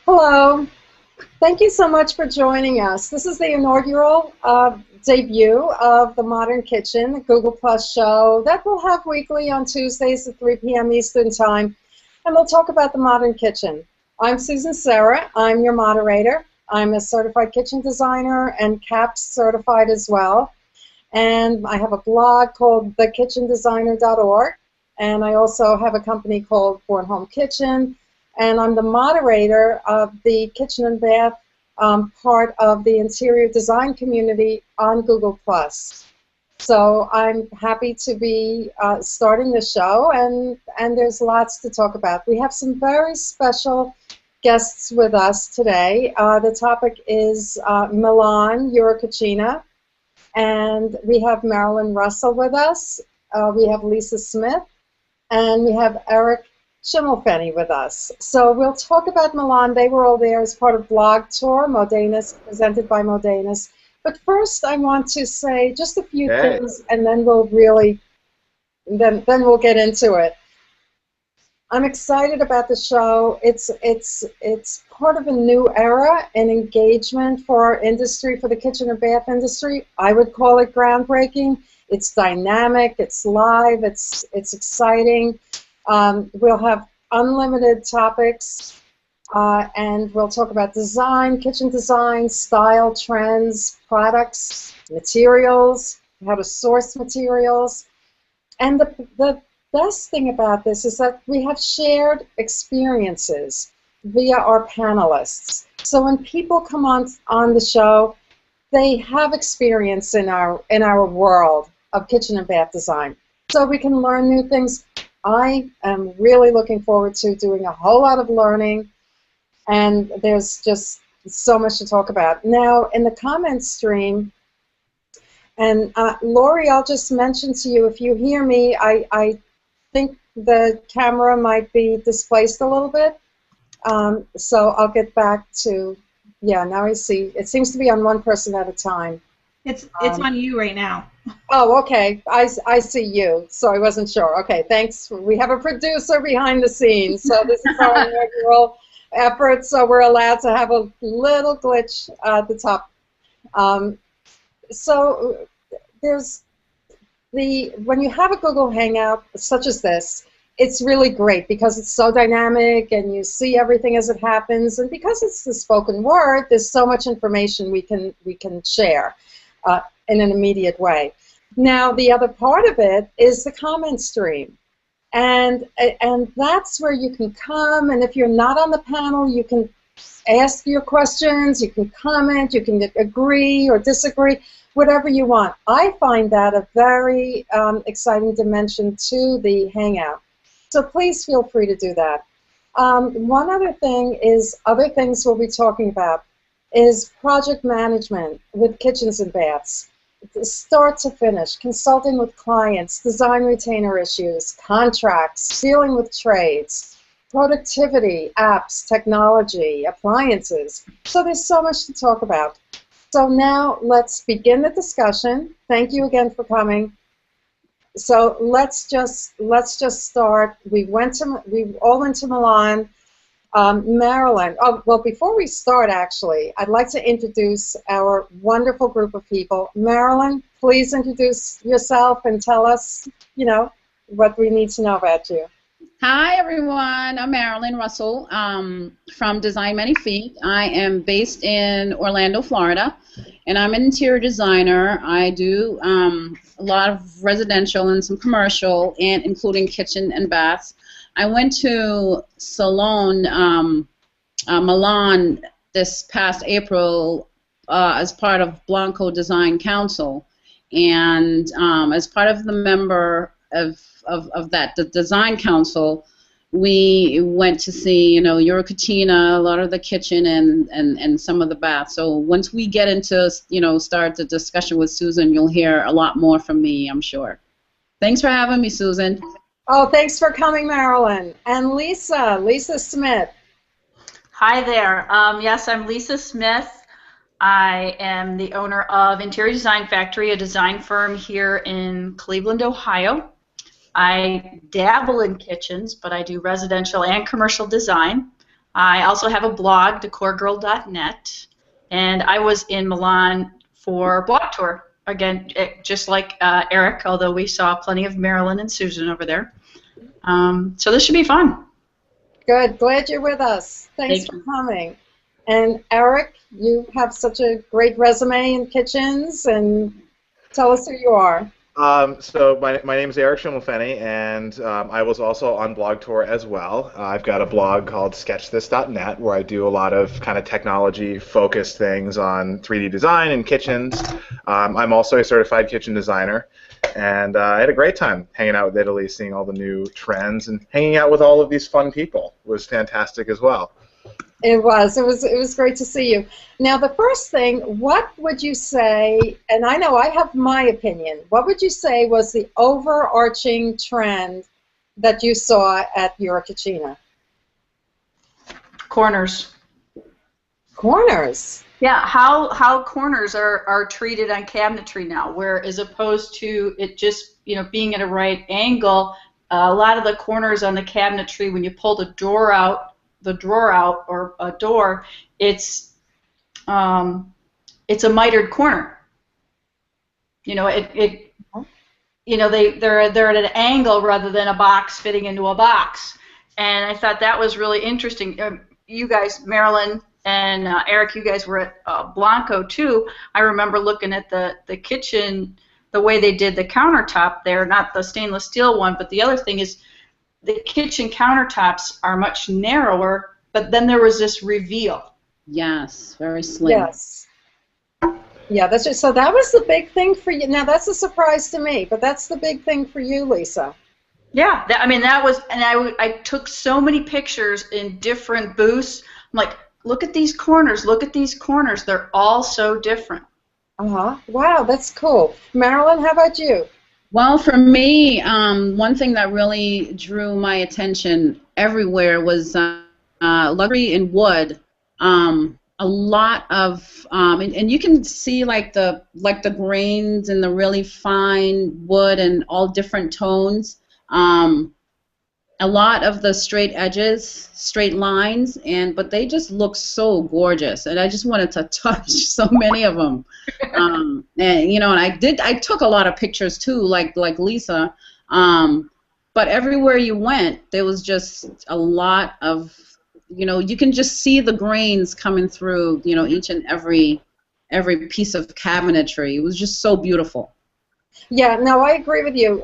Hello. Thank you so much for joining us. This is the inaugural debut of the Modern Kitchen, the Google Plus show that we'll have weekly on Tuesdays at 3 p.m. Eastern Time, and we'll talk about the Modern Kitchen. I'm Susan Serra. I'm your moderator. I'm a certified kitchen designer and CAPS certified as well. And I have a blog called thekitchendesigner.org, and I also have a company called Born Home Kitchen, and I'm the moderator of the kitchen and bath part of the interior design community on Google+. So I'm happy to be starting the show, and there's lots to talk about. We have some very special guests with us today. The topic is Milan, Cucina, and we have Marilyn Russell with us. We have Lisa Smith, and we have Eric Schimmelfenny with us. So we'll talk about Milan. They were all there as part of Blog Tour, Modenus, presented by Modenus. But first, I want to say just a few things, and then we'll really, then we'll get into it. I'm excited about the show. It's part of a new era in engagement for our industry, for the kitchen and bath industry. I would call it groundbreaking. It's dynamic. It's live. It's exciting. We'll have unlimited topics, and we'll talk about design, kitchen design, style, trends, products, materials, how to source materials. And the best thing about this is that we have shared experiences via our panelists. So when people come on the show, they have experience in our world of kitchen and bath design. So we can learn new things. I am really looking forward to doing a whole lot of learning, and there's just so much to talk about. Now, in the comments stream, and Lori, I'll just mention to you, if you hear me, I think the camera might be displaced a little bit, so I'll get back to, yeah, now I see. It seems to be on one person at a time. It's on you right now. Oh, okay. I see you, so I wasn't sure. Okay, thanks. We have a producer behind the scenes, so this is our inaugural effort, so we're allowed to have a little glitch at the top. So there's when you have a Google Hangout such as this, it's really great because it's so dynamic and you see everything as it happens, and because it's the spoken word, there's so much information we can share in an immediate way. Now, the other part of it is the comment stream, and that's where you can come, and if you're not on the panel, you can ask your questions, you can comment, you can agree or disagree, whatever you want. I find that a very exciting dimension to the Hangout, so please feel free to do that. One other thing is, other things we'll be talking about is project management with kitchens and baths. Start to finish, consulting with clients, design retainer issues, contracts, dealing with trades, productivity, apps, technology, appliances. So there's so much to talk about. So now let's begin the discussion. Thank you again for coming. So let's just start. We all went to Milan. Marilyn, oh, well, before we start, actually, I'd like to introduce our wonderful group of people. Marilyn, please introduce yourself and tell us, what we need to know about you. Hi, everyone. I'm Marilyn Russell from Design Magnifique. I am based in Orlando, Florida, and I'm an interior designer. I do a lot of residential and some commercial, and including kitchen and baths. I went to Salone, Milan this past April as part of Blanco Design Council, and as part of the member of that, the Design Council, we went to see, Cucina, a lot of the kitchen and some of the baths. So once we get into, start the discussion with Susan, you'll hear a lot more from me, I'm sure. Thanks for having me, Susan. Oh, thanks for coming, Marilyn. And Lisa Smith. Hi there. Yes, I'm Lisa Smith. I am the owner of Interior Design Factory, a design firm here in Cleveland, Ohio. I dabble in kitchens, but I do residential and commercial design. I also have a blog, decorgirl.net, and I was in Milan for Blog Tour. Again, just like Eric, although we saw plenty of Marilyn and Susan over there. So this should be fun. Good. Glad you're with us. Thanks for coming. And Eric, you have such a great resume in kitchens, and tell us who you are. So my name is Eric Schimmelfenny, and I was also on Blog Tour as well. I've got a blog called sketchthis.net where I do a lot of kind of technology-focused things on 3D design and kitchens. I'm also a certified kitchen designer, and I had a great time hanging out with Italy, seeing all the new trends, and hanging out with all of these fun people was fantastic as well. It was great to see you. Now, the first thing, what would you say, and I know I have my opinion, what would you say was the overarching trend that you saw at your Cucina? Corners. Corners? Yeah, how corners are treated on cabinetry now, where as opposed to it just, being at a right angle, a lot of the corners on the cabinetry, when you pull the drawer out or a door, it's a mitered corner. They're at an angle rather than a box fitting into a box. And I thought that was really interesting. You guys, Marilyn and Eric, you guys were at Blanco too. I remember looking at the kitchen, the way they did the countertop there, not the stainless steel one, but the other thing is the kitchen countertops are much narrower, but then there was this reveal. Yes, very slim. Yes. Yeah, that's just, so that was the big thing for you. Now, that's a surprise to me, but that's the big thing for you, Lisa. Yeah, that was, and I took so many pictures in different booths. I'm like, look at these corners, They're all so different. Uh-huh. Wow, that's cool. Marilyn, how about you? Well, for me, one thing that really drew my attention everywhere was luxury in wood. A lot of, and you can see like the grains and the really fine wood and all different tones. A lot of the straight edges, straight lines, but they just look so gorgeous, and I just wanted to touch so many of them. And I took a lot of pictures too, like Lisa. But everywhere you went, there was just a lot of, you can just see the grains coming through, each and every piece of cabinetry. It was just so beautiful. Yeah, no, I agree with you.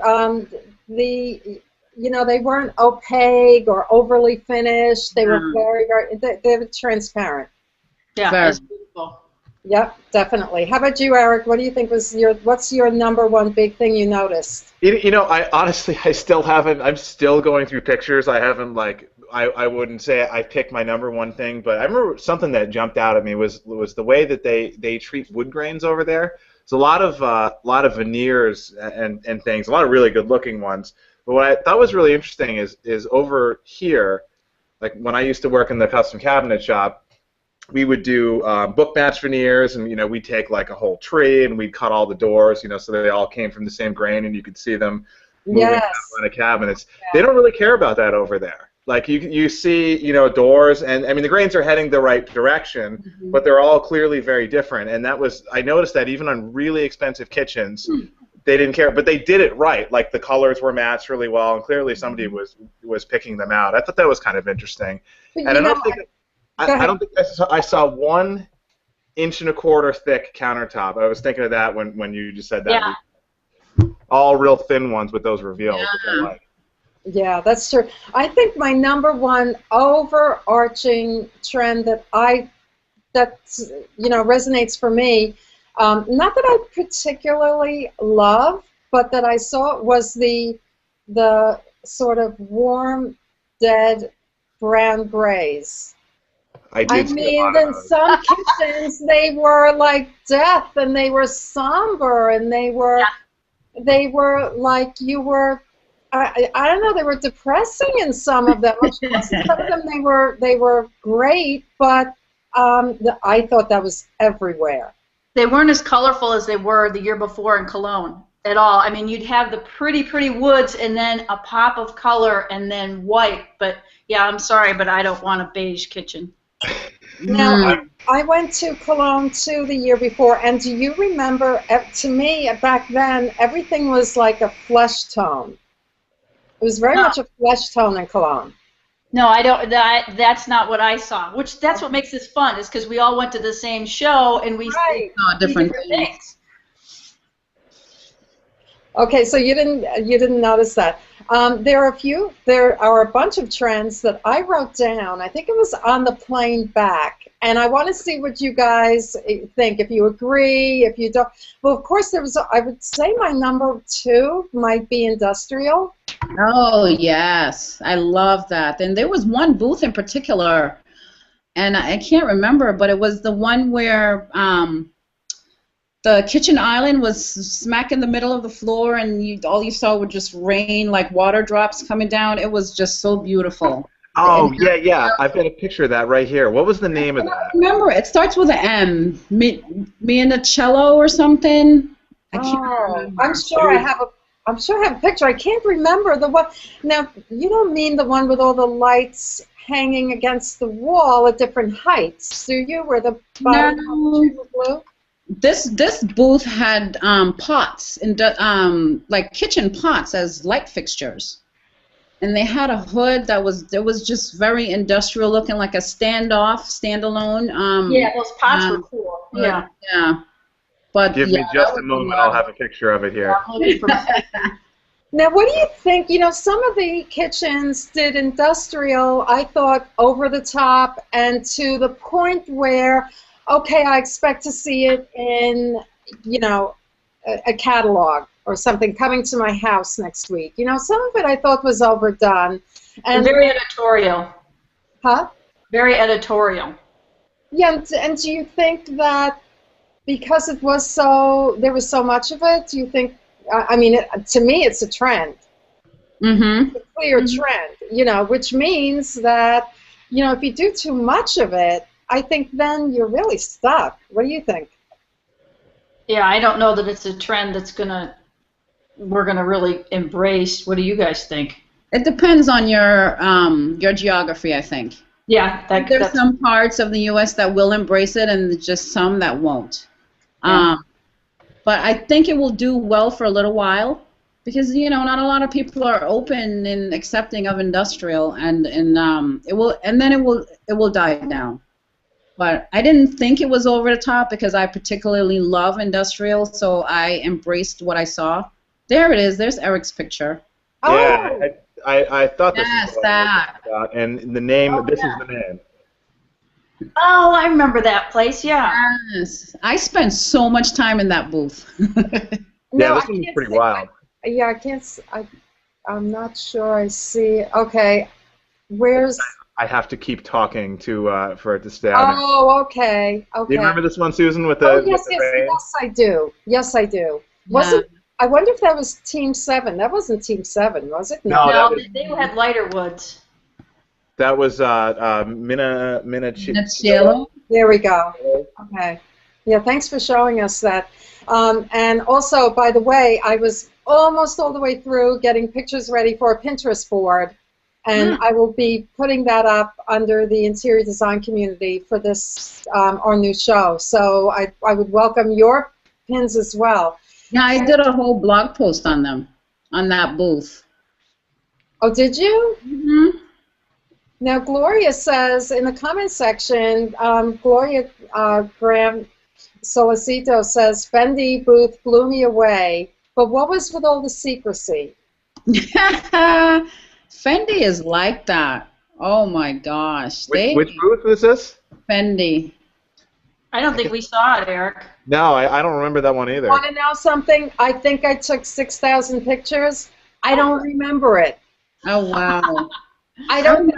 They weren't opaque or overly finished. They were very, very, they were transparent. Yeah, it's beautiful. Yep, definitely. How about you, Eric? What do you think what's your number one big thing you noticed? I honestly, I still haven't, I'm still going through pictures. I haven't, I wouldn't say I picked my number one thing, but I remember something that jumped out at me was the way that they treat wood grains over there. There's a lot of veneers and things, a lot of really good looking ones. But what I thought was really interesting is over here, like when I used to work in the custom cabinet shop, we would do book match veneers, and we'd take like a whole tree and we'd cut all the doors, so they all came from the same grain and you could see them moving down the cabinets. Yeah. They don't really care about that over there. Like you see, doors, and I mean the grains are heading the right direction, but they're all clearly very different. And I noticed that even on really expensive kitchens. They didn't care, but they did it right. Like the colors were matched really well, and clearly somebody was picking them out. I thought that was kind of interesting. And I don't think I saw 1 1.25 inch thick countertop. I was thinking of that when you just said that. Yeah. All real thin ones with those reveals. Yeah. Yeah, that's true. I think my number one overarching trend that resonates for me. Not that I particularly love, but that I saw was the sort of warm, dead brown grays. I mean, in some kitchens they were like death, and they were somber, and they were like you were. I don't know. They were depressing in some of them. Some of them they were great, but I thought that was everywhere. They weren't as colorful as they were the year before in Cologne at all. I mean, you'd have the pretty woods and then a pop of color and then white, but Yeah, I'm sorry, but I don't want a beige kitchen. Now, I went to Cologne too the year before, and do you remember, to me, back then, everything was like a flesh tone. It was very much a flesh tone in Cologne. No, I don't. That's not what I saw. That's what makes this fun, is because we all went to the same show and we saw different things. Okay, so you didn't notice that. There are a bunch of trends that I wrote down. I think it was on the plane back, and I want to see what you guys think. If you agree, if you don't. Well, of course, I would say my number 2 might be industrial. Oh yes, I love that. And there was one booth in particular, and I can't remember, but it was the one where the kitchen island was smack in the middle of the floor, and all you saw would just rain, like water drops coming down. It was just so beautiful. Oh, yeah. I've got a picture of that right here. What was the name of that? I remember. It starts with an M. Mianicello or something. I can't remember. I'm sure I have a picture. I can't remember the one. Now, you don't mean the one with all the lights hanging against the wall at different heights, do you? Where the bottom was blue? This booth had pots, like kitchen pots as light fixtures, and they had a hood that was just very industrial looking, like a standalone. Yeah, those pots were cool. Yeah. But give me just a moment. I'll have a picture of it here. Now, what do you think? You know, some of the kitchens did industrial, I thought, over the top and to the point where, okay, I expect to see it in, you know, a catalog or something coming to my house next week. You know, some of it I thought was overdone. And very editorial. Huh? Very editorial. Yeah, and do you think that because there was so much of it, do you think, I mean, to me, it's a trend. Mm-hmm. It's a clear trend, you know, which means that, you know, if you do too much of it, I think then you're really stuck. What do you think? Yeah, I don't know that it's a trend we're gonna really embrace. What do you guys think? It depends on your geography, I think. Yeah, there's some parts of the U.S. that will embrace it, and just some that won't. Yeah. But I think it will do well for a little while, because you know not a lot of people are open and accepting of industrial, and it will die down. But I didn't think it was over the top because I particularly love industrial, so I embraced what I saw. There it is. There's Eric's picture. Yeah, I thought this was what that. About, and the name. This is the name. Oh, I remember that place. Yeah. Yes, I spent so much time in that booth. Yeah, this one's pretty wild. Yeah, I can't. I'm not sure. I see. Okay, where's? I have to keep talking for it to stay out. Oh, okay. Okay. Do you remember this one, Susan, with the? Oh, yes, yes, I do. Yes, I do. Wasn't? I wonder if that was Team 7. That wasn't Team 7, was it? No, they had lighter woods. That was Mianicello. There we go. Okay. Yeah, thanks for showing us that. And also, by the way, I was almost all the way through getting pictures ready for a Pinterest board, and I will be putting that up under the interior design community for this our new show. So I would welcome your pins as well. Yeah, I did a whole blog post on them, on that booth. Oh, did you? Mm-hmm. Now, Gloria says in the comment section, Gloria Graham Solicito says, Fendi booth blew me away, but what was with all the secrecy? Fendi is like that. Oh, my gosh. Which booth was this? Fendi. I don't think we saw it, Eric. No, I don't remember that one either. Want to know something? I think I took 6,000 pictures. I don't remember it. Oh, wow. I don't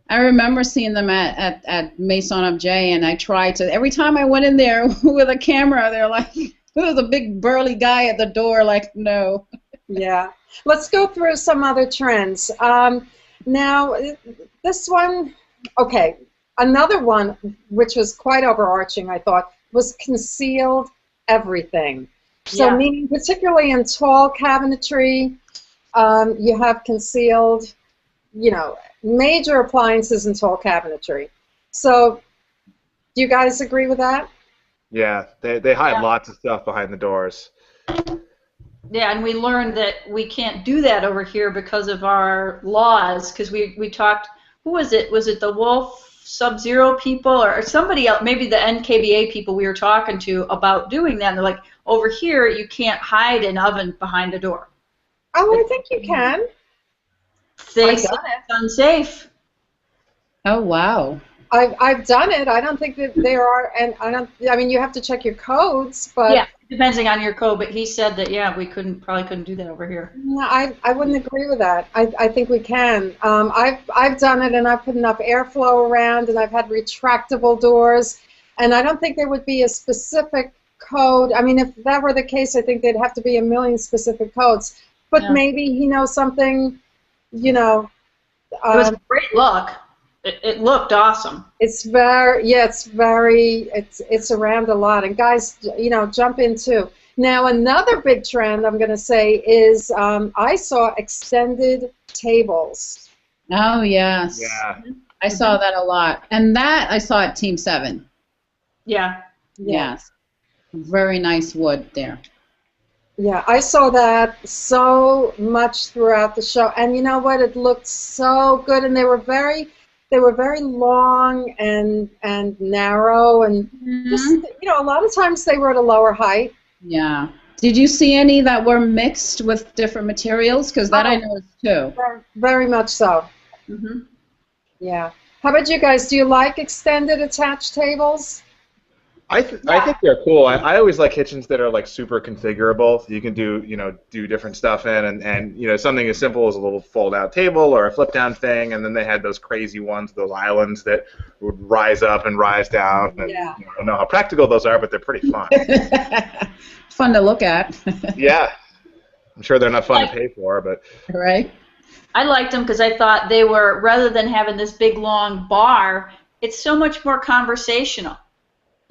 I remember seeing them at Maison Objet, and I tried to, every time I went in there with a camera, they're like, there was a big burly guy at the door, like, no. Yeah. Let's go through some other trends. Now, this one, okay, another one, which was quite overarching, I thought, was concealed everything. So meaning particularly in tall cabinetry, you have concealed you know, major appliances and tall cabinetry. So, do you guys agree with that? Yeah, they hide lots of stuff behind the doors. Yeah, and we learned that we can't do that over here because of our laws. Because we talked, who was it? Was it the Wolf Sub-Zero people or somebody else? Maybe the NKBA people we were talking to about doing that. And they're like, over here you can't hide an oven behind the door. Oh, I think you can. They said it's unsafe. Oh, wow. I've done it. I don't think that there are, and I mean, you have to check your codes, but Yeah, depending on your code. But he said that we probably couldn't do that over here. no, I wouldn't agree with that. I think we can. I've done it, and I've put enough airflow around, and I've had retractable doors, and I don't think there would be a specific code. I mean, if that were the case, I think there'd have to be a million specific codes. But maybe he knows something, you know. It was a great look. It looked awesome. It's very, it's around a lot. And guys, you know, jump in too. Now, another big trend I'm going to say is I saw extended tables. Oh, yes. Yeah. I saw that a lot. And that I saw at Team 7. Yeah. Yes. Very nice wood there. Yeah, I saw that so much throughout the show. And you know what? It looked so good. And they were very long and narrow, and just, you know, a lot of times they were at a lower height. Yeah. Did you see any that were mixed with different materials? Because that I noticed too. Very much so. Mm-hmm. Yeah. How about you guys? Do you like extended attached tables? I think they're cool. I always like kitchens that are like super configurable. You can do different stuff in, and you know, something as simple as a little fold-out table or a flip-down thing. And then they had those crazy ones, those islands that would rise up and rise down. And, Yeah. I don't know how practical those are, but they're pretty fun. Fun to look at. Yeah, I'm sure they're not fun to pay for, but Right. I liked them because I thought they were, rather than having this big long bar, it's so much more conversational.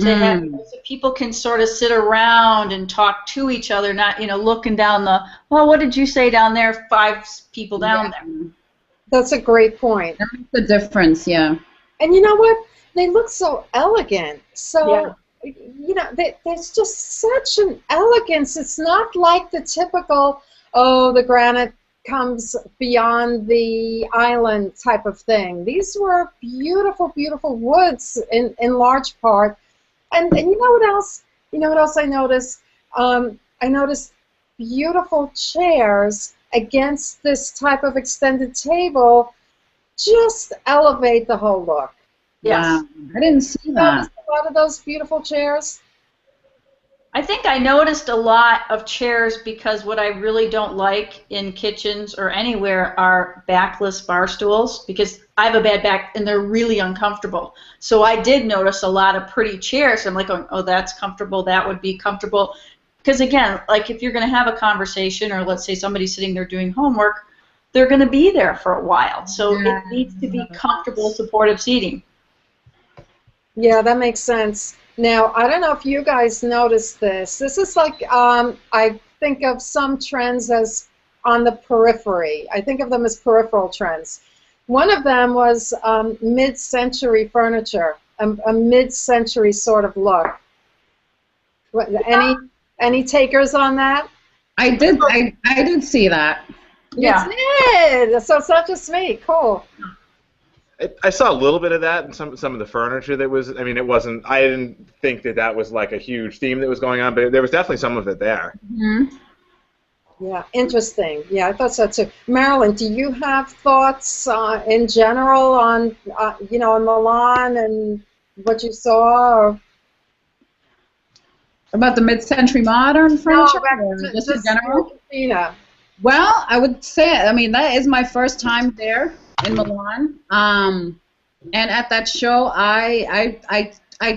To have, so people can sort of sit around and talk to each other, not, you know, looking down the, well, what did you say down there? 5 people down there. That's a great point. That makes a difference, yeah. And you know what? They look so elegant. So, you know, there's just such an elegance. It's not like the typical, oh, the granite comes beyond the island type of thing. These were beautiful, beautiful woods in large part. And you know what else? You know what else I noticed? I noticed beautiful chairs against this type of extended table just elevate the whole look. Yes. Wow. I didn't see that. Noticed a lot of those beautiful chairs. I think I noticed a lot of chairs because what I really don't like in kitchens or anywhere are backless bar stools, because I have a bad back and they're really uncomfortable. So I did notice a lot of pretty chairs. I'm like, oh, that's comfortable. That would be comfortable. Because again, like if you're going to have a conversation, or let's say somebody's sitting there doing homework, they're going to be there for a while. So it needs to be comfortable, supportive seating. Yeah, that makes sense. Now, I don't know if you guys noticed this. This is like, I think of some trends as on the periphery. I think of them as peripheral trends. One of them was mid-century furniture, a mid-century sort of look. Any takers on that? I did see that. Yeah. You did! So it's not just me. Cool. I saw a little bit of that in some of the furniture that was. I mean, it wasn't. I didn't think that was like a huge theme that was going on, but there was definitely some of it there. Mm-hmm. Yeah, interesting. Yeah, I thought so too. Marilyn, do you have thoughts in general on, you know, in Milan and what you saw? Or? About the mid-century modern furniture, No, or just in general? Christina. Well, I would say, I mean, that is my first time there in Milan, and at that show, I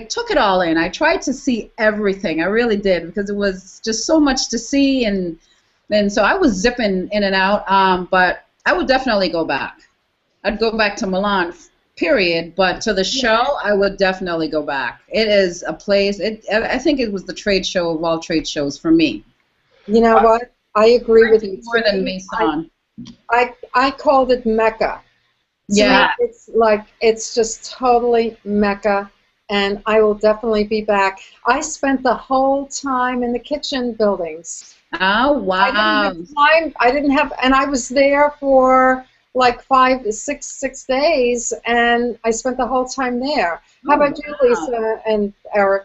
took it all in. I tried to see everything. I really did, because it was just so much to see, and so I was zipping in and out. But I would definitely go back. I'd go back to Milan, period. But to the show, I would definitely go back. It is a place. I think it was the trade show of all trade shows for me. You know what? I agree with you. More than Maison. I called it Mecca. Yeah. To me, it's like, it's just totally Mecca, and I will definitely be back. I spent the whole time in the kitchen buildings. Oh, wow. I didn't have, and I was there for like 6 days, and I spent the whole time there. How about you, Lisa and Eric?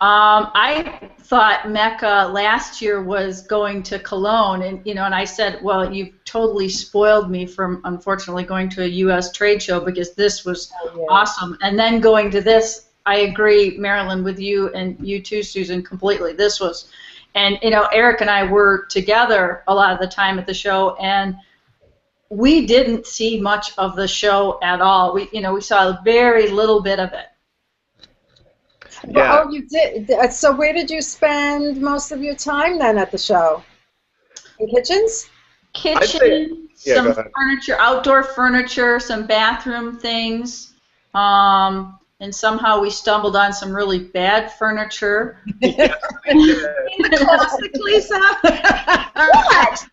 I thought Mecca last year was going to Cologne, and and I said, well, you've totally spoiled me from unfortunately going to a U.S. trade show, because this was awesome. And then going to this, I agree, Marilyn, with you, and you too, Susan, completely. This was, and Eric and I were together a lot of the time at the show, and we didn't see much of the show at all. We saw very little bit of it. Yeah. Oh, you did. So where did you spend most of your time then at the show? In kitchens? Kitchen, some furniture, outdoor furniture, some bathroom things, and somehow we stumbled on some really bad furniture. Classic, Lisa. What?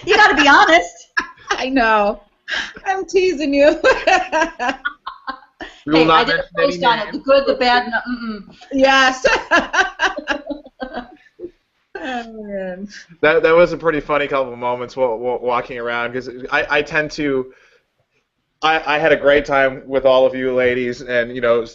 You got to be honest. I know. I'm teasing you. Hey, I did a post on it. The good, the bad, Yes. That was a pretty funny couple of moments walking around, because I tend to. I had a great time with all of you ladies, and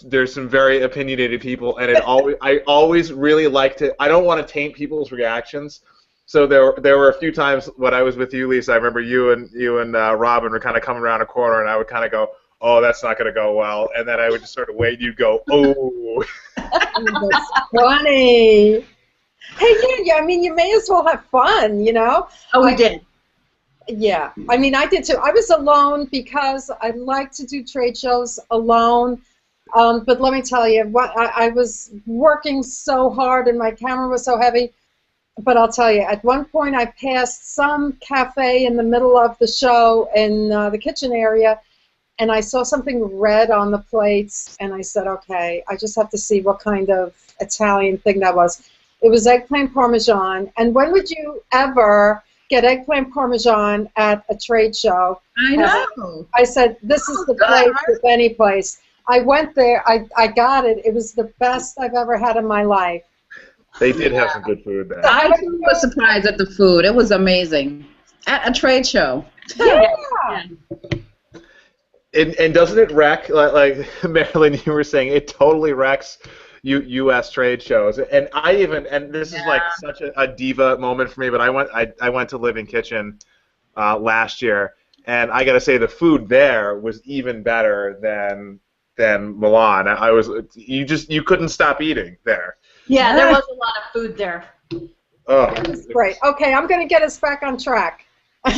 there's some very opinionated people, and I always really like to. I don't want to taint people's reactions. So there were a few times when I was with you, Lisa. I remember you and Robin were kind of coming around a corner, and I would kind of go, "Oh, that's not going to go well," and then I would just sort of wait. You'd go, "Oh." That's funny. Hey, yeah. I mean, you may as well have fun, Oh, we did. Yeah. I mean, I did too. I was alone because I like to do trade shows alone. But let me tell you, I was working so hard, and my camera was so heavy. But I'll tell you, at one point I passed some cafe in the middle of the show in the kitchen area, and I saw something red on the plates, and I said, okay, I just have to see what kind of Italian thing that was. It was eggplant parmesan, and when would you ever get eggplant parmesan at a trade show? I know. I said, this is the place, if any place. I went there, I got it. It was the best I've ever had in my life. They did have some good food there. I was surprised at the food. It was amazing. At a trade show. Yeah. And doesn't it wreck, like Marilyn, you were saying, it totally wrecks U.S. trade shows. And this is like such a diva moment for me, but I went to Live in Kitchen last year, and I got to say the food there was even better than Milan. You couldn't stop eating there. Yeah, there was a lot of food there. Oh, that's great. Okay, I'm going to get us back on track. Back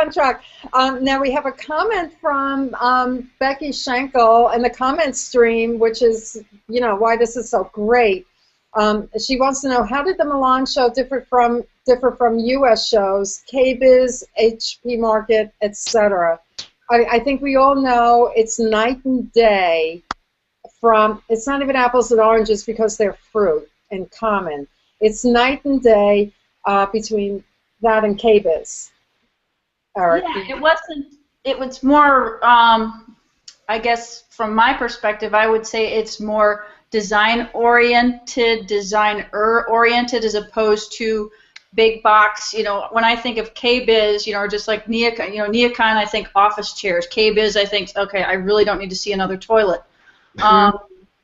on track. Now we have a comment from Becky Schenkel in the comment stream, which is, why this is so great. She wants to know, how did the Milan show differ from U.S. shows, KBIS, HP Market, etc.? I think we all know it's night and day. It's not even apples and oranges because they're fruit in common. It's night and day between that and KBIS. Eric. Yeah, it was more, I guess from my perspective, I would say it's more designer-oriented as opposed to big box. When I think of KBIS, or just like Neocon, I think office chairs. KBIS, I think, okay, I really don't need to see another toilet.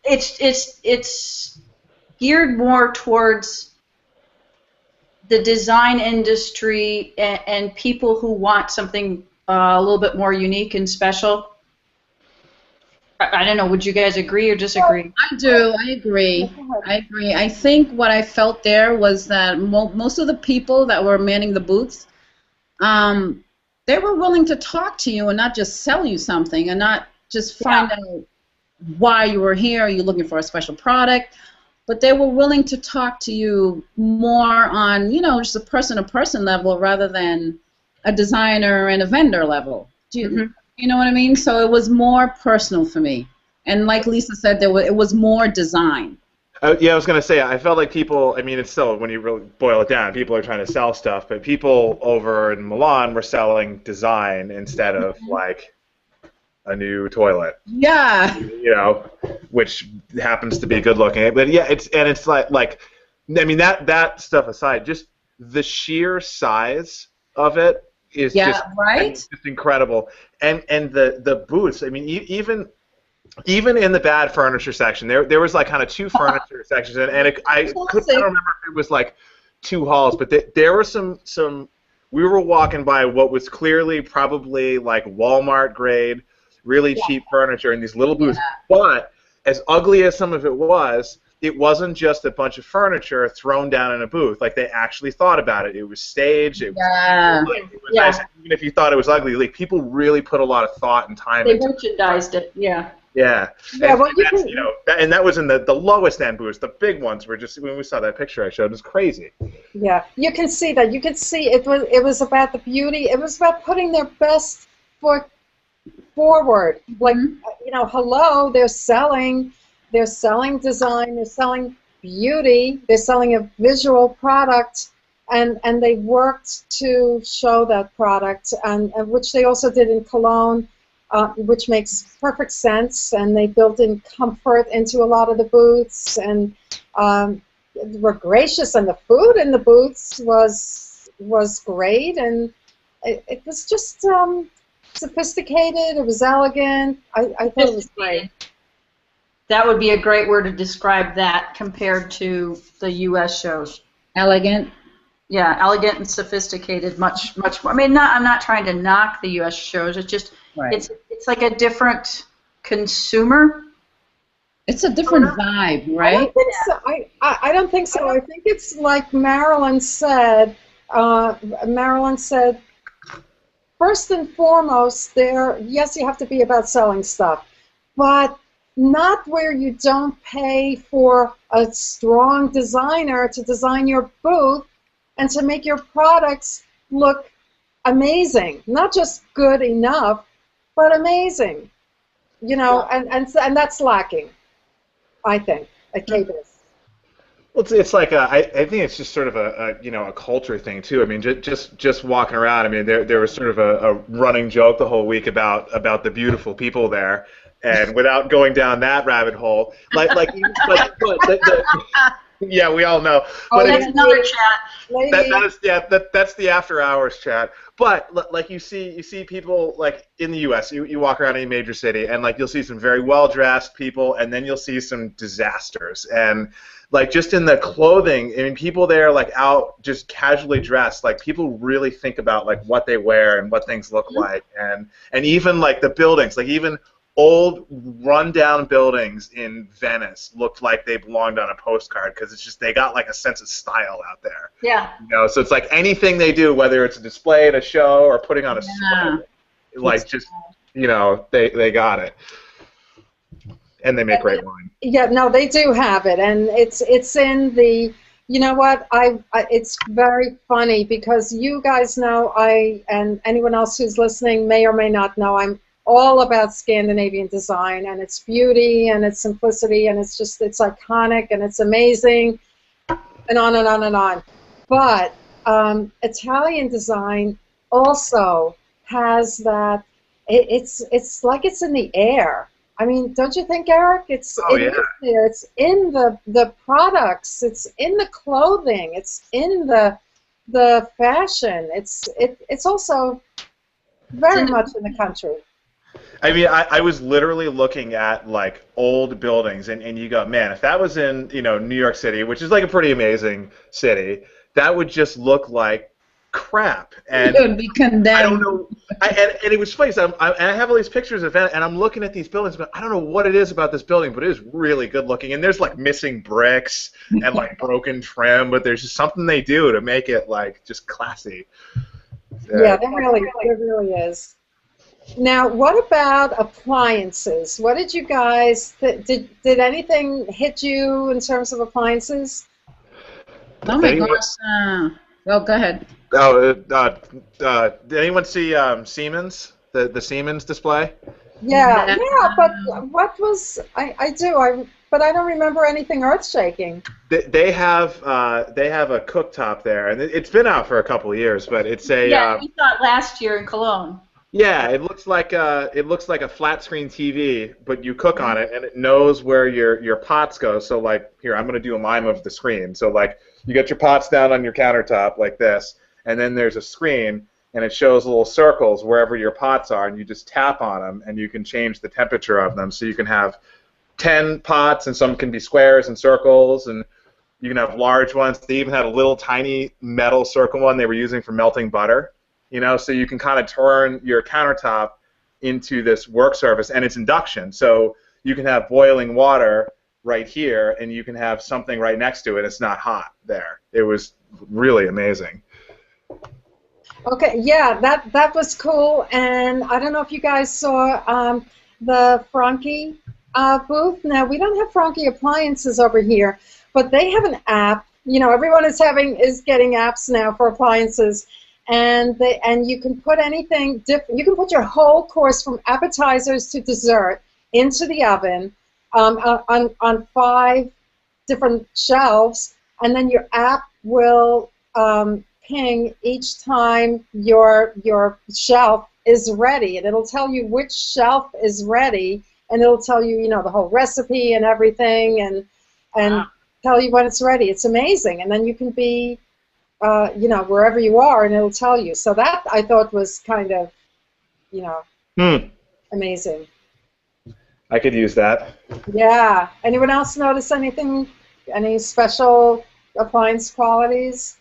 It's geared more towards the design industry and people who want something a little bit more unique and special. I don't know, would you guys agree or disagree? I do. I agree. I think what I felt there was that most of the people that were manning the booths, they were willing to talk to you and not just sell you something and not just find out why you were here. Are you looking for a special product? But they were willing to talk to you more on, just a person-to-person level rather than a designer and a vendor level. You know what I mean? So it was more personal for me. And like Lisa said, it was more design. Yeah, I was gonna say, I felt like people. I mean, it's still, when you really boil it down, people are trying to sell stuff, but people over in Milan were selling design instead of like a new toilet. Yeah. You know, which happens to be good looking. But yeah, it's like, I mean, that stuff aside, just the sheer size of it is Yeah, just, I mean, right? just incredible. And the booths. I mean, even in the bad furniture section, there was like kind of two furniture sections, and I don't remember if it was like two halls, but there were some. We were walking by what was clearly probably like Walmart grade, really cheap furniture in these little booths. But as ugly as some of it wasn't just a bunch of furniture thrown down in a booth. Like, they actually thought about it. It was staged. It was, it was nice. Even if you thought it was ugly, like, people really put a lot of thought and time They into it. merchandised it, yeah. Yeah, Yeah, and, well, and that's, and that was in the lowest end booths. The big ones were just, when we saw that picture I showed, it was crazy. Yeah, you can see that. You can see it was about the beauty. It was about putting their best foot forward. Like, hello, they're selling design, they're selling beauty, they're selling a visual product, and they worked to show that product, and which they also did in Cologne. Which makes perfect sense, and they built in comfort into a lot of the booths, and were gracious, and the food in the booths was great, and it was just sophisticated. It was elegant. I thought it was great. That would be a great word to describe that compared to the U.S. shows. Elegant. Yeah, elegant and sophisticated, much more. I mean, I'm not trying to knock the U.S. shows. It's just it's like a different consumer. It's a different vibe, right? I don't think so. I don't think so. I think it's like Marilyn said. First and foremost, yes, you have to be about selling stuff, but not where you don't pay for a strong designer to design your booth and to make your products look amazing, not just good enough, but amazing. And that's lacking, I think, at KBIS. Well, it's like I think it's just sort of a culture thing too. I mean, just walking around. I mean, there was sort of a running joke the whole week about the beautiful people there, and without going down that rabbit hole, yeah, we all know. Oh, that's another chat. That's the after hours chat. But like you see people like in the U.S. You walk around any major city, and like you'll see some very well dressed people, and then you'll see some disasters. And like just in the clothing, I mean, people there like out just casually dressed. Like people really think about like what they wear and what things look like, and even like the buildings, like even old rundown buildings in Venice looked like they belonged on a postcard, because it's just, they got like a sense of style out there. Yeah. So it's like anything they do, whether it's a display at a show or putting on a sweater, like just they got it, and they make great wine. Yeah, no, they do have it, and it's in the. You know what? It's very funny because you guys know, and anyone else who's listening may or may not know, I'm all about Scandinavian design and its beauty and its simplicity, and it's iconic and it's amazing, and on and on and on. But Italian design also has that. It's like it's in the air. I mean, don't you think, Eric? Is there. It's in the products. It's in the clothing. It's in the fashion. It's also very much in the country. I mean, I was literally looking at like old buildings, and you go, man, if that was in New York City, which is like a pretty amazing city, that would just look like crap. And it would be condemned. I don't know. And it was funny. So I have all these pictures of it, and I'm looking at these buildings, but I don't know what it is about this building, but it is really good looking. And there's like missing bricks and like broken trim, but there's just something they do to make it like just classy. Yeah, there really is. Now, what about appliances? What did you guys did anything hit you in terms of appliances? Oh my gosh! Go ahead. Oh, did anyone see Siemens? The Siemens display? Yeah, but what was I do? but I don't remember anything earth-shaking. They have a cooktop there, and it's been out for a couple of years, but it's a Yeah, we saw it last year in Cologne. yeah, it looks like a flat screen TV, but you cook on it, and it knows where your pots go. So like here, I'm gonna do a mime of the screen. So like you get your pots down on your countertop like this, and then there's a screen, and it shows little circles wherever your pots are, and you just tap on them, and you can change the temperature of them. So you can have 10 pots, and some can be squares and circles, and you can have large ones. They even had a little tiny metal circle one they were using for melting butter. You know, so you can kind of turn your countertop into this work surface, and it's induction. So you can have boiling water right here, and you can have something right next to it. It's not hot there. It was really amazing. Okay, yeah, that was cool, and I don't know if you guys saw the Franke booth. Now, we don't have Franke appliances over here, but they have an app. You know, everyone is getting apps now for appliances. And you can put anything different. You can put your whole course from appetizers to dessert into the oven on 5 different shelves, and then your app will ping each time your shelf is ready, and it'll tell you which shelf is ready, and it'll tell you the whole recipe and everything, and Wow. tell you when it's ready. It's amazing, and then you can be wherever you are, and it'll tell you. So that I thought was kind of, amazing. I could use that. Yeah. Anyone else notice anything? Any special appliance qualities?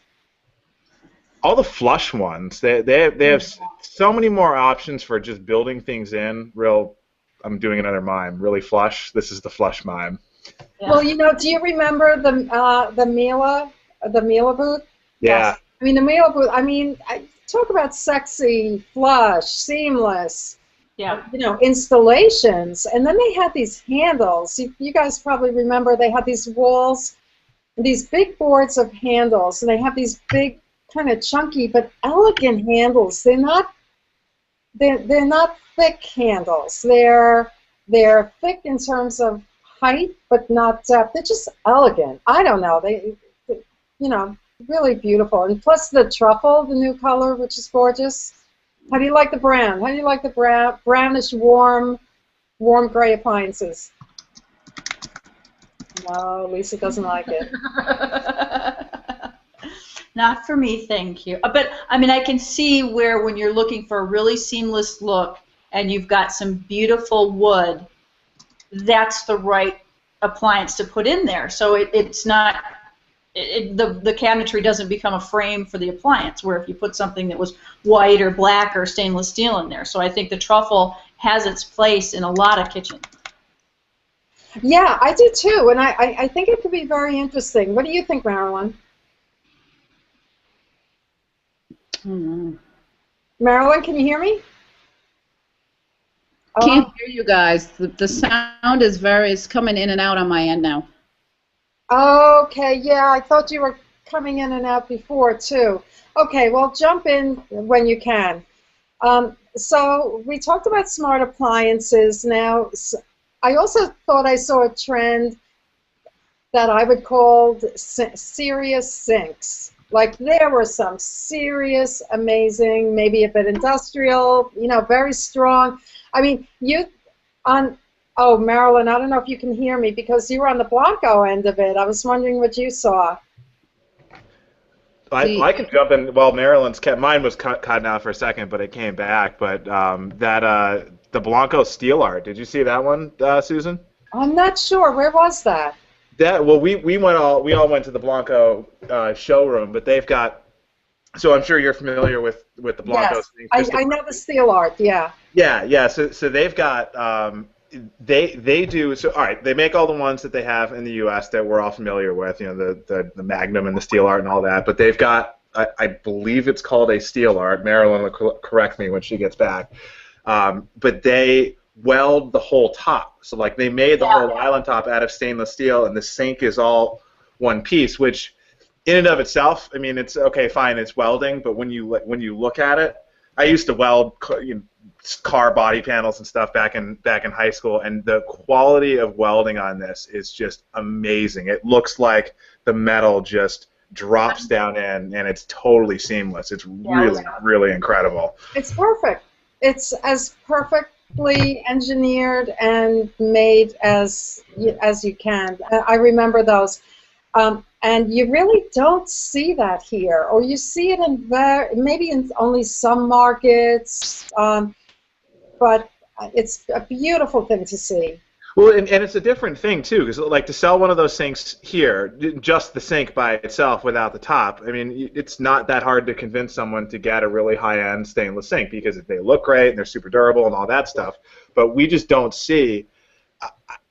All the flush ones. They have so many more options for just building things in. I'm doing another mime. Really flush. This is the flush mime. Yeah. Well, do you remember the Miele booth? Yeah. Yes. I mean, the Miele booth, talk about sexy, flush, seamless, Yeah. installations. And then they had these handles. You guys probably remember they had these walls, these big boards of handles, and they have these big, kind of chunky but elegant handles. They're not thick handles. They're thick in terms of height, but not depth. They're just elegant. I don't know. They really beautiful. And plus the truffle, the new color, which is gorgeous. How do you like the brown? How do you like the brownish, warm gray appliances? No, Lisa doesn't like it. Not for me, thank you. But, I can see where when you're looking for a really seamless look and you've got some beautiful wood, that's the right appliance to put in there. So it's not... the cabinetry doesn't become a frame for the appliance, where if you put something that was white or black or stainless steel in there. So I think the truffle has its place in a lot of kitchens. Yeah, I do too, and I think it could be very interesting. What do you think, Marilyn? Marilyn, can you hear me? Can't hear you guys. The sound is coming in and out on my end now. Okay, yeah, I thought you were coming in and out before, too. Okay, well, jump in when you can. So we talked about smart appliances. Now, I also thought I saw a trend that I would call serious sinks. Like, there were some serious, amazing, maybe a bit industrial, very strong. Oh, Marilyn, I don't know if you can hear me because you were on the Blanco end of it. I was wondering what you saw. I can jump in. Well, Marilyn's mine was cut out for a second, but it came back. But the Blanco steel art. Did you see that one, Susan? I'm not sure. Where was that? We all went to the Blanco showroom, but they've got. So I'm sure you're familiar with the Blanco. Yes, I know the steel art. Yeah. Yeah. So they've got. They do so. All right, they make all the ones that they have in the U.S. that we're all familiar with, the Magnum and the steel art and all that. But they've got, I believe it's called a steel art. Marilyn will correct me when she gets back. But they weld the whole top. So like they made the whole island top out of stainless steel, and the sink is all one piece. Which, in and of itself, it's okay, fine, it's welding. But when you look at it, I used to weld car body panels and stuff back in high school, and the quality of welding on this is just amazing. It looks like the metal just drops down in, and it's totally seamless. It's really, really incredible. It's perfect. It's as perfectly engineered and made as you can. I remember those. And you really don't see that here, or you see it in maybe in only some markets, but it's a beautiful thing to see. Well, and it's a different thing too, because like to sell one of those sinks here, just the sink by itself without the top, I mean, it's not that hard to convince someone to get a really high-end stainless sink because they look great and they're super durable and all that stuff. But we just don't see.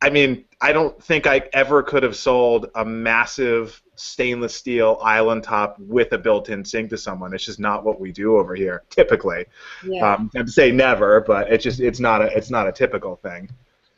I mean, I don't think I ever could have sold a massive stainless steel island top with a built-in sink to someone. It's just not what we do over here, typically. Yeah. I'd say never, but it's not a typical thing.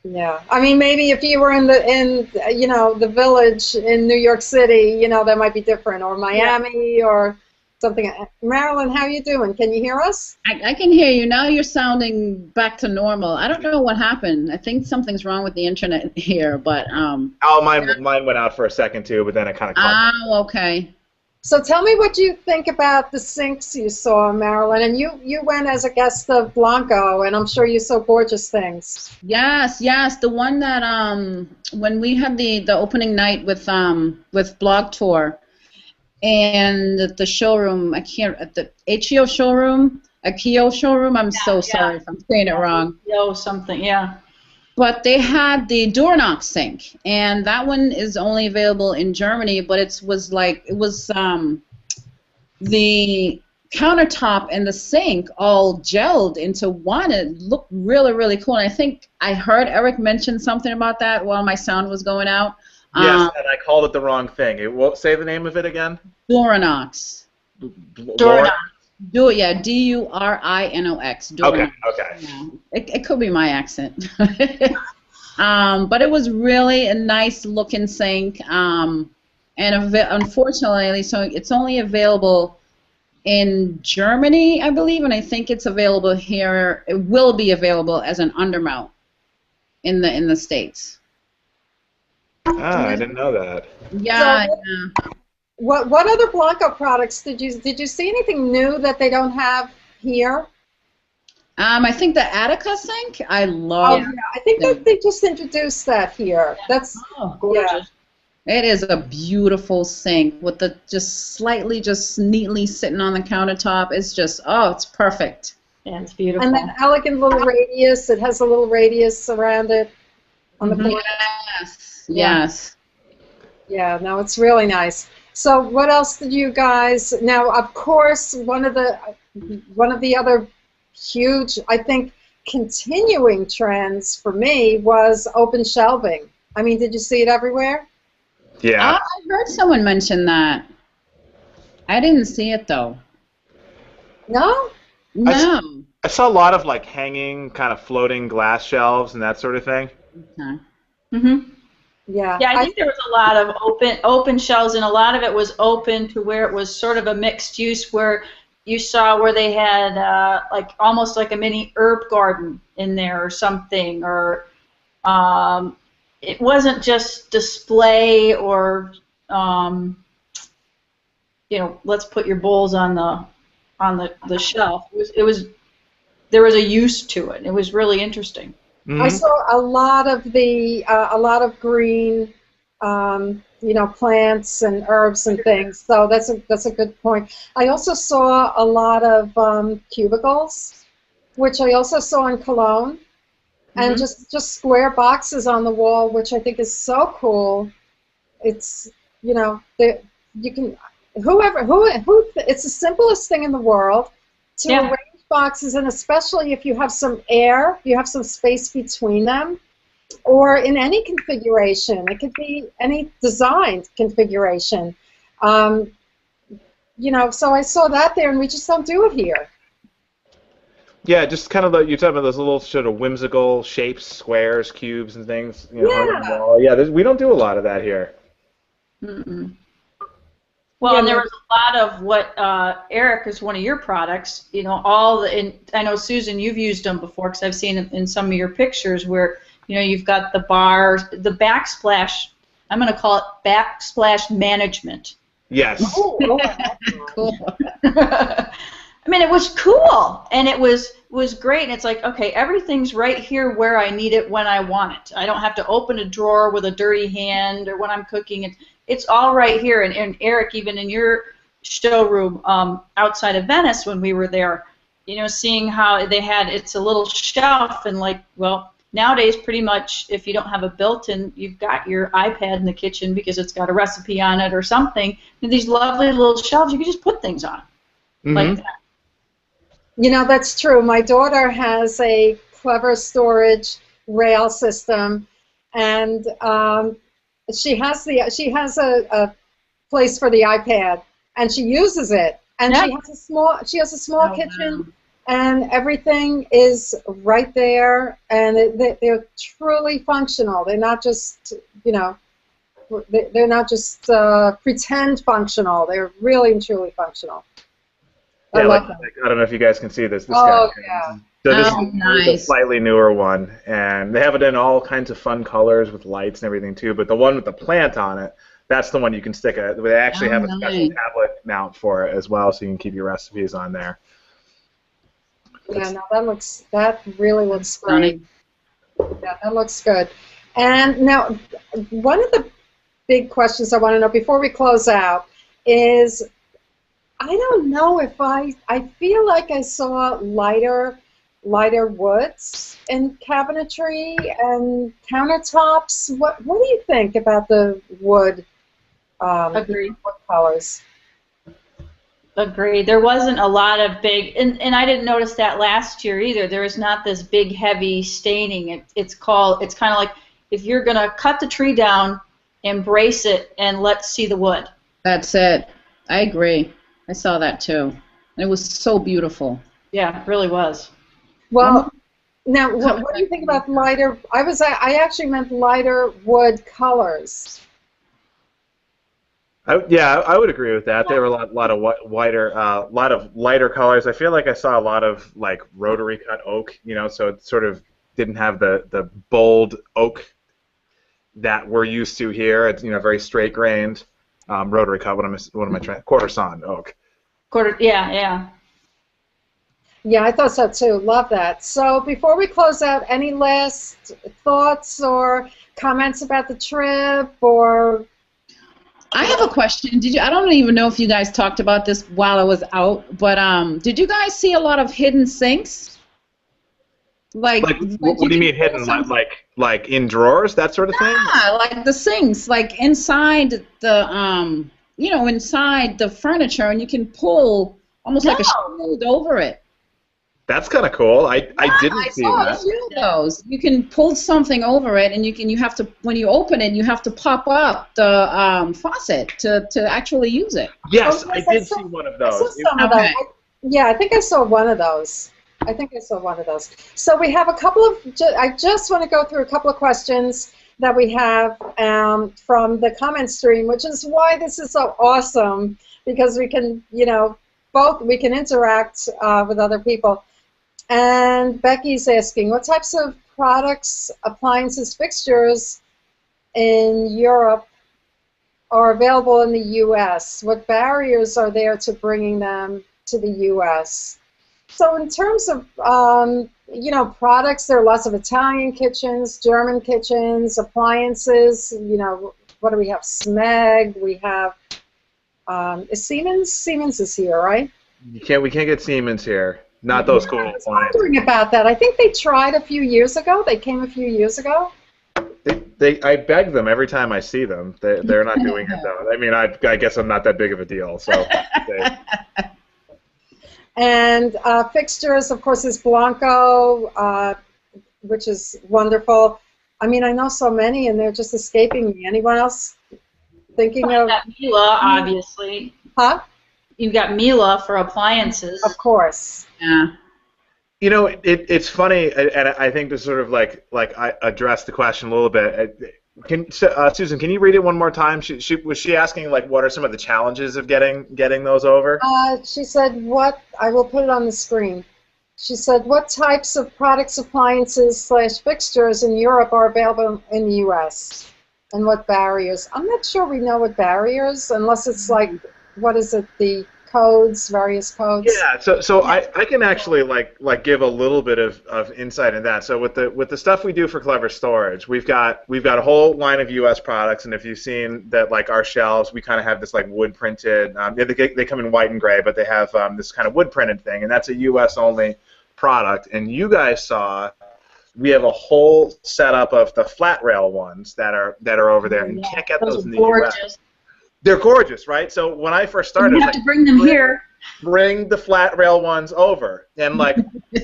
Yeah, I mean, maybe if you were in the Village in New York City, that might be different, or Miami, or something. Marilyn, how are you doing? Can you hear us? I can hear you now. You're sounding back to normal. I don't know what happened. I think something's wrong with the internet here, but mine went out for a second too, but then it kind of. Oh, okay. So tell me what you think about the sinks you saw, Marilyn. And you went as a guest of Blanco, and I'm sure you saw gorgeous things. Yes. The one that when we had the opening night with Blog Tour, and the showroom, the HEO showroom, Akio showroom. I'm so sorry if I'm saying it wrong. Something, yeah. But they had the Duranox sink, and that one is only available in Germany. But it was the countertop and the sink all gelled into one. It looked really, really cool. And I think I heard Eric mention something about that while my sound was going out. Yes, and I called it the wrong thing. It won't say the name of it again. Duranox. Duranox. D-U-R-I-N-O-X. Okay. Yeah. It could be my accent. But it was really a nice looking sink. And unfortunately, so it's only available in Germany, I believe, and I think it's available here. It will be available as an undermount in the States. I didn't know that. Yeah. What other Blanco products did you see anything new that they don't have here? I think the Attica sink. I love. Oh, yeah. I think that they just introduced that here. That's gorgeous. Yeah. It is a beautiful sink with the just neatly sitting on the countertop. It's just it's perfect. Yeah, it's beautiful. And that elegant little radius. It has a little radius around it on the corner. Yes. Yeah, no, it's really nice. So what else did you guys? Now, of course, one of the other huge, I think, continuing trends for me was open shelving. I mean, did you see it everywhere? Yeah. I heard someone mention that. I didn't see it though. No? No. I saw a lot of like hanging, kind of floating glass shelves and that sort of thing. Okay. Mhm. Yeah. Yeah, I think there was a lot of open shelves, and a lot of it was open to where it was sort of a mixed use, where you saw where they had like almost like a mini herb garden in there or something, or it wasn't just display or let's put your bowls on the shelf. It was there was a use to it. It was really interesting. Mm-hmm. I saw a lot of green, plants and herbs and things. So that's a good point. I also saw a lot of cubicles, which I also saw in Cologne, and just square boxes on the wall, which I think is so cool. It's you can it's the simplest thing in the world to arrange boxes, and especially if you have some air, you have some space between them, or in any configuration. It could be any designed configuration. So I saw that there, and we just don't do it here. Yeah, just kind of you're talking about those little sort of whimsical shapes, squares, cubes, and things. Yeah. Yeah, we don't do a lot of that here. Mm-mm. Well, and there was a lot of what Eric is one of your products. You know, I know Susan, you've used them before because I've seen them in some of your pictures where you've got the bars, the backsplash. I'm going to call it backsplash management. Yes. Oh, Cool. I mean, it was cool, and it was great, and it's like, okay, everything's right here where I need it when I want it. I don't have to open a drawer with a dirty hand or when I'm cooking. It's all right here, and Eric, even in your showroom outside of Venice when we were there, seeing how they had, it's a little shelf, and like, well, nowadays pretty much if you don't have a built-in, you've got your iPad in the kitchen because it's got a recipe on it or something, and these lovely little shelves you can just put things on. Like that. That's true. My daughter has a clever storage rail system, and she has a place for the iPad, and she uses it. And she has a small kitchen, wow. And everything is right there, and they're truly functional. They're not just they're not just pretend functional. They're really and truly functional. Yeah, I don't know if you guys can see this. Oh, yeah. So this is nice. A slightly newer one, and they have it in all kinds of fun colors with lights and everything too. But the one with the plant on it, that's the one you can stick it. They actually have a special tablet mount for it as well, so you can keep your recipes on there. Yeah, no, that really looks great. Yeah, that looks good. And now, one of the big questions I want to know before we close out is, I don't know if I feel like I saw lighter woods in cabinetry and countertops. What do you think about the wood? Agreed. Wood colors. Agreed. There wasn't a lot of big, and I didn't notice that last year either. There was not this big, heavy staining. It's kind of like if you're gonna cut the tree down, embrace it, and let's see the wood. That's it. I agree. I saw that too. And it was so beautiful. Yeah, it really was. Well, now what do you think about lighter? I actually meant lighter wood colors. I would agree with that. There were a lot of lighter colors. I feel like I saw a lot of like rotary cut oak, so it sort of didn't have the bold oak that we're used to here. It's very straight grained. Rotary cut. What am I trying? Quarter sawn oak. Yeah. Yeah, I thought so too. Love that. So before we close out, any last thoughts or comments about the trip or? I have a question. I don't even know if you guys talked about this while I was out, but did you guys see a lot of hidden sinks? Like what do you mean hidden? Like in drawers, that sort of thing? Yeah, like the sinks, like inside the inside the furniture, and you can pull almost like a shield over it. That's kind of cool. I didn't see that. I saw a few of those. You can pull something over it, and you have to, when you open it, you have to pop up the faucet to actually use it. Yes, I did see one of those. Yeah, I think I saw one of those. So we have a couple of, I just want to go through a couple of questions that we have from the comment stream, which is why this is so awesome, because we can, we can interact with other people. And Becky's asking, what types of products, appliances, fixtures in Europe are available in the U.S.? What barriers are there to bringing them to the U.S.? So in terms of, products, there are lots of Italian kitchens, German kitchens, appliances. What do we have? Smeg. We have, is Siemens? Siemens is here, right? We can't get Siemens here. Not those cool appliances. I was wondering about that. I think they tried a few years ago. They came a few years ago. I beg them every time I see them. They're not doing it though. I mean, I guess I'm not that big of a deal. So. And fixtures, of course, is Blanco, which is wonderful. I mean, I know so many, and they're just escaping me. Anyone else thinking of? Mila, obviously. Huh? You've got Mila for appliances. Of course. Yeah. It's funny, and I think to sort of like I address the question a little bit. Susan, can you read it one more time? Was she asking like what are some of the challenges of getting those over? She said, "What?" I will put it on the screen. She said, "What types of products, appliances / fixtures in Europe are available in the U.S. and what barriers?" I'm not sure we know what barriers, unless it's like, what is it? The codes, various codes. Yeah, so I can actually like give a little bit of insight in that. So with the stuff we do for Clever Storage, we've got a whole line of U.S. products, and if you've seen that, like our shelves, we kind of have this like wood printed. They come in white and gray, but they have this kind of wood printed thing, and that's a U.S. only product. And you guys saw we have a whole setup of the flat rail ones that are over there, and you can't get those in the U.S. They're gorgeous, right? So when I first started, you have to bring them here. Bring the flat rail ones over. And like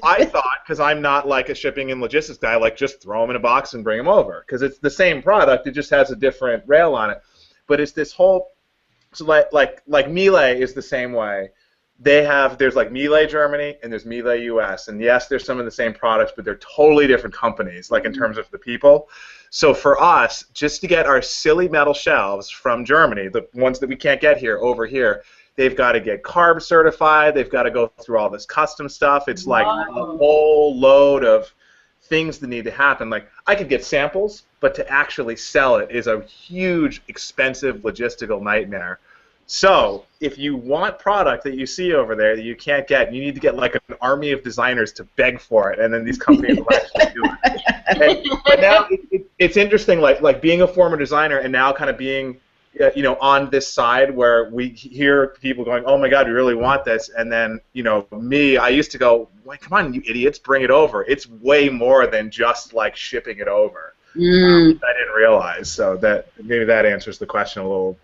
I thought, because I'm not like a shipping and logistics guy, like just throw them in a box and bring them over, because it's the same product, it just has a different rail on it. But it's this whole, so like Miele is the same way. There's like Miele Germany and there's Miele US, and yes, there's some of the same products, but they're totally different companies, like in terms of the people. So for us, just to get our silly metal shelves from Germany, the ones that we can't get here, over here, they've got to get carb certified, they've got to go through all this custom stuff. It's like a whole load of things that need to happen. Like, I could get samples, but to actually sell it is a huge, expensive logistical nightmare. So if you want product that you see over there that you can't get, you need to get like an army of designers to beg for it, and then these companies will actually do it. But now it's interesting, like being a former designer and now kind of being, on this side where we hear people going, "Oh my God, we really want this," and then me, I used to go, "Wait, come on, you idiots, bring it over." It's way more than just like shipping it over. I didn't realize, so that maybe that answers the question a little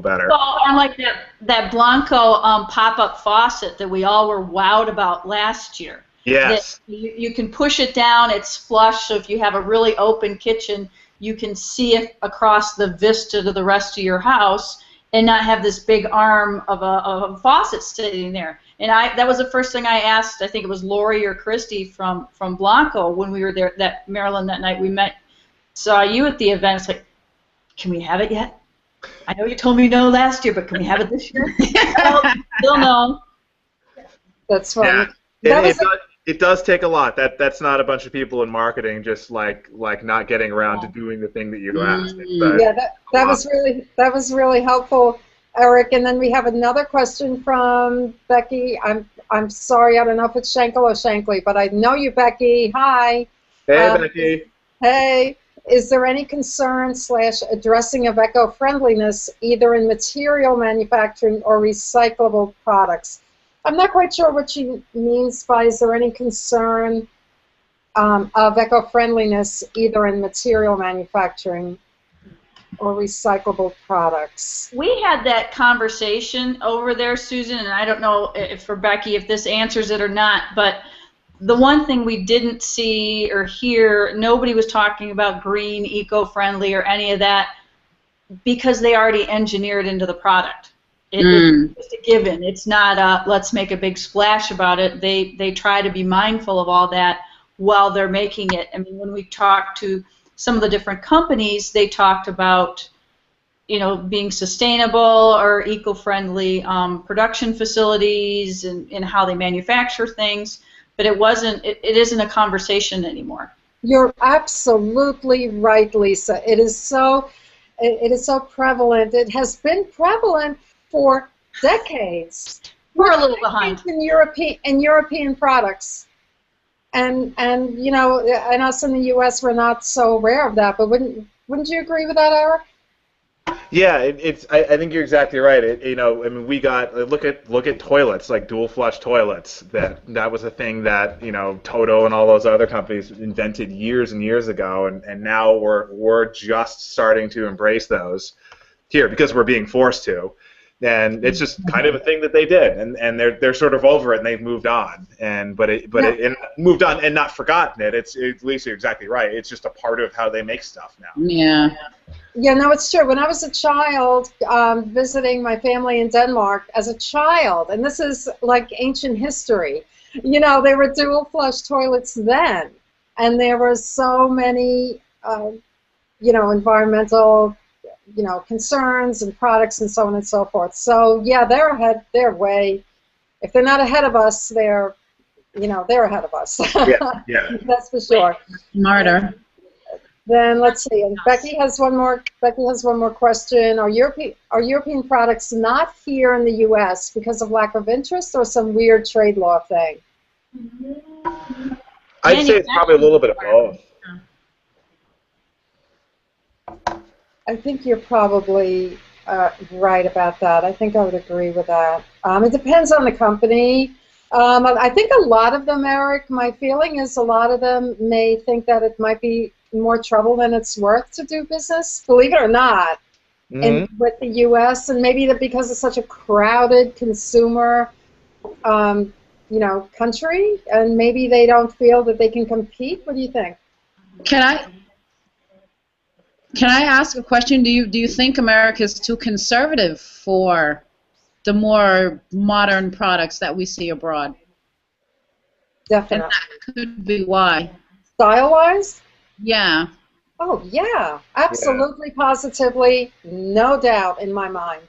better. Well, and like that Blanco pop-up faucet that we all were wowed about last year. Yes. You can push it down, it's flush, so if you have a really open kitchen, you can see it across the vista to the rest of your house and not have this big arm of a faucet sitting there. And that was the first thing I asked, I think it was Lori or Christy from Blanco when we were there, Maryland, that night we met. Saw you at the event. It's like, can we have it yet? I know you told me no last year, but can we have it this year? Still no. That's funny. Yeah. It does take a lot. That's not a bunch of people in marketing just like not getting around to doing the thing that you asked. Yeah, that was really helpful, Eric. And then we have another question from Becky. I'm sorry, I don't know if it's Schenkel or Shankly, but I know you, Becky. Hi. Hey, Becky. Hey. Is there any concern / addressing of eco-friendliness either in material manufacturing or recyclable products? I'm not quite sure what she means by is there any concern of eco-friendliness either in material manufacturing or recyclable products. We had that conversation over there, Susan, and I don't know if for Becky if this answers it or not, but the one thing we didn't see or hear, nobody was talking about green, eco-friendly, or any of that because they already engineered into the product. It's just a given. It's not let's make a big splash about it. They try to be mindful of all that while they're making it. I mean, when we talked to some of the different companies, they talked about being sustainable or eco-friendly production facilities and how they manufacture things. But it wasn't. It isn't a conversation anymore. You're absolutely right, Lisa. It is so prevalent. It has been prevalent for decades. We're a little behind in European products, and us in the U.S. we're not so aware of that. But wouldn't you agree with that, Eric? Yeah, I think you're exactly right. I mean, we got look at toilets, like dual flush toilets. That was a thing that Toto and all those other companies invented years and years ago, and now we're just starting to embrace those here because we're being forced to, and it's just kind of a thing that they did, and they're sort of over it and they've moved on, it moved on and not forgotten it. It's Lisa, you're exactly right. It's just a part of how they make stuff now. Yeah. Yeah, no, it's true. When I was a child visiting my family in Denmark as a child, and this is like ancient history, there were dual flush toilets then, and there were so many, environmental, concerns and products and so on and so forth. So yeah, they're ahead. They're way. If they're not ahead of us, they're ahead of us. Yeah. That's for sure. Smarter. Then let's see. And Becky has one more. Question. Are European products not here in the U.S. because of lack of interest or some weird trade law thing? I'd say it's probably a little bit of both. I think you're probably right about that. I think I would agree with that. It depends on the company. I think a lot of them, Eric, my feeling is a lot of them may think that it might be more trouble than it's worth to do business, believe it or not, with the U.S. And maybe that because it's such a crowded consumer, country, and maybe they don't feel that they can compete. What do you think? Can I ask a question? Do you think America is too conservative for the more modern products that we see abroad? Definitely. And that could be why. Style-wise? Yeah. Oh, yeah. Absolutely, positively, no doubt in my mind.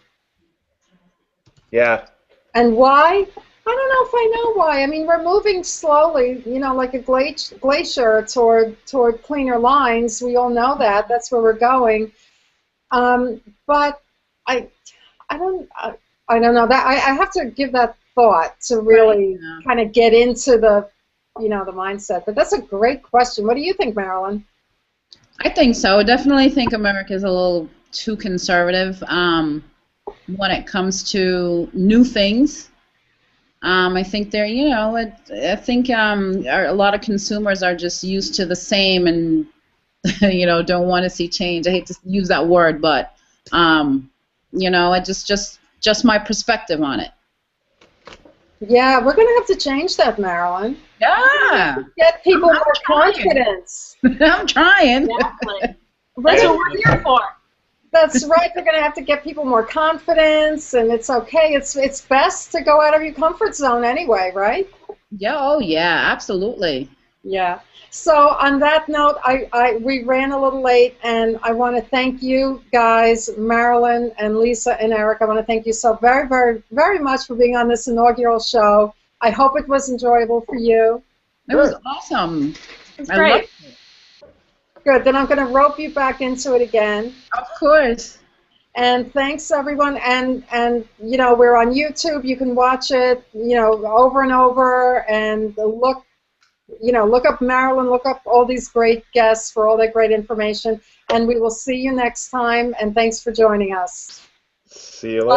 Yeah. And why? I don't know if I know why. I mean, we're moving slowly, like a glacier toward cleaner lines. We all know that. That's where we're going. But I don't know. That I have to give that thought to really kind of get into the mindset. But that's a great question. What do you think, Marilyn? I think so. I definitely think America is a little too conservative when it comes to new things. I think they're, I think a lot of consumers are just used to the same and, don't want to see change. I hate to use that word, but, it's just my perspective on it. Yeah, we're going to have to change that, Marilyn. Yeah. Get people more confidence. I'm trying. Exactly. That's what we're here for. That's right. We're going to have to get people more confidence, and it's okay. It's best to go out of your comfort zone anyway, right? Yeah. Oh, yeah. Absolutely. Yeah. So on that note, we ran a little late, and I want to thank you guys, Marilyn and Lisa and Eric. I want to thank you so very, very, very much for being on this inaugural show. I hope it was enjoyable for you. It was awesome. It was great. Good. Then I'm going to rope you back into it again. Of course. And thanks, everyone. And we're on YouTube. You can watch it, over and over, and look up Marilyn, look up all these great guests for all that great information. And we will see you next time. And thanks for joining us. See you later.